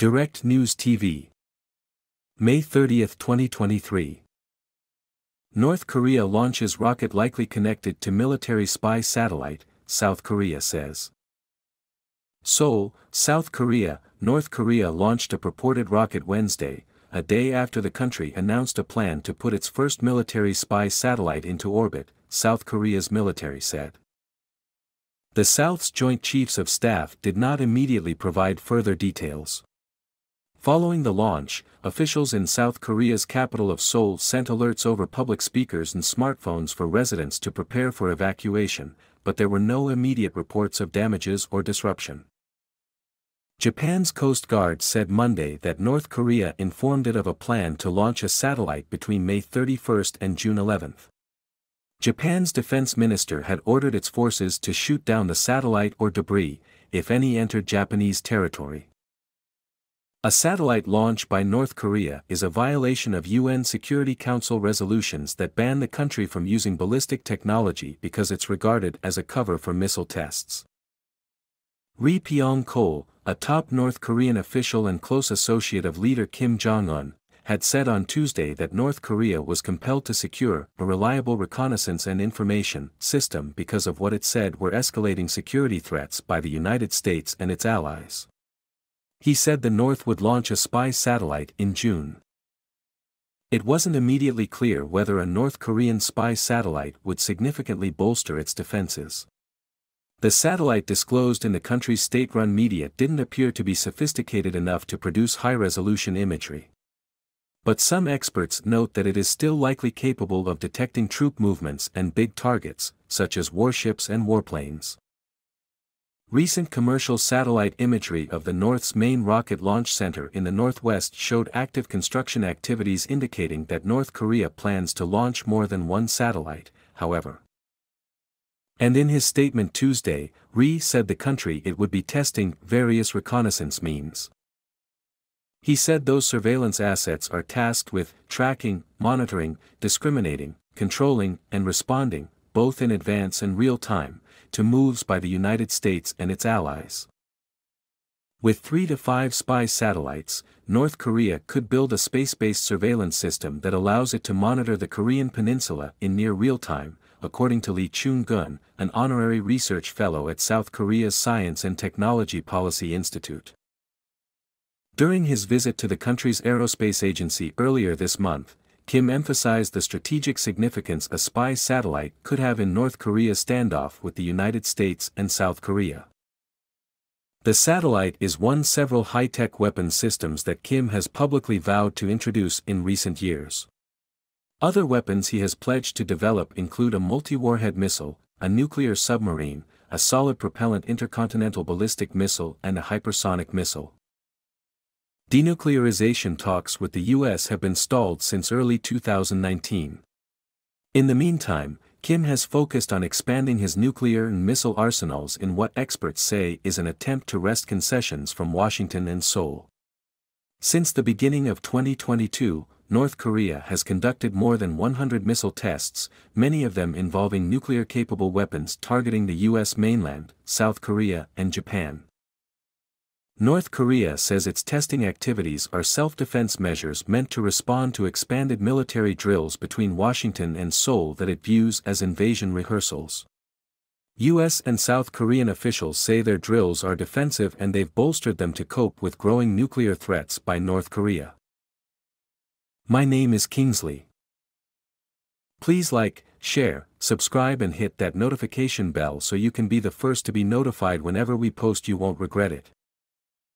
Direct News TV. May 30, 2023. North Korea launches rocket likely connected to military spy satellite, South Korea says. Seoul, South Korea. North Korea launched a purported rocket Wednesday, a day after the country announced a plan to put its first military spy satellite into orbit, South Korea's military said. The South's Joint Chiefs of Staff did not immediately provide further details. Following the launch, officials in South Korea's capital of Seoul sent alerts over public speakers and smartphones for residents to prepare for evacuation, but there were no immediate reports of damages or disruption. Japan's Coast Guard said Monday that North Korea informed it of a plan to launch a satellite between May 31 and June 11. Japan's defense minister had ordered its forces to shoot down the satellite or debris, if any entered Japanese territory. A satellite launch by North Korea is a violation of UN Security Council resolutions that ban the country from using ballistic technology because it's regarded as a cover for missile tests. Ri Pyong-chol, a top North Korean official and close associate of leader Kim Jong-un, had said on Tuesday that North Korea was compelled to secure a reliable reconnaissance and information system because of what it said were escalating security threats by the United States and its allies. He said the North would launch a spy satellite in June. It wasn't immediately clear whether a North Korean spy satellite would significantly bolster its defenses. The satellite disclosed in the country's state-run media didn't appear to be sophisticated enough to produce high-resolution imagery. But some experts note that it is still likely capable of detecting troop movements and big targets, such as warships and warplanes. Recent commercial satellite imagery of the North's main rocket launch center in the northwest showed active construction activities indicating that North Korea plans to launch more than one satellite, however. And in his statement Tuesday, Ri said the country it would be testing various reconnaissance means. He said those surveillance assets are tasked with tracking, monitoring, discriminating, controlling, and responding, both in advance and real time, to moves by the United States and its allies. With 3 to 5 spy satellites, North Korea could build a space-based surveillance system that allows it to monitor the Korean peninsula in near real time, according to Lee Chung-gun, an honorary research fellow at South Korea's Science and Technology Policy Institute. During his visit to the country's aerospace agency earlier this month, Kim emphasized the strategic significance a spy satellite could have in North Korea's standoff with the United States and South Korea. The satellite is one of several high-tech weapons systems that Kim has publicly vowed to introduce in recent years. Other weapons he has pledged to develop include a multi-warhead missile, a nuclear submarine, a solid propellant intercontinental ballistic missile and a hypersonic missile. Denuclearization talks with the U.S. have been stalled since early 2019. In the meantime, Kim has focused on expanding his nuclear and missile arsenals in what experts say is an attempt to wrest concessions from Washington and Seoul. Since the beginning of 2022, North Korea has conducted more than 100 missile tests, many of them involving nuclear-capable weapons targeting the U.S. mainland, South Korea and Japan. North Korea says its testing activities are self-defense measures meant to respond to expanded military drills between Washington and Seoul that it views as invasion rehearsals. U.S. and South Korean officials say their drills are defensive and they've bolstered them to cope with growing nuclear threats by North Korea. My name is Kingsley. Please like, share, subscribe and hit that notification bell so you can be the first to be notified whenever we post. You won't regret it.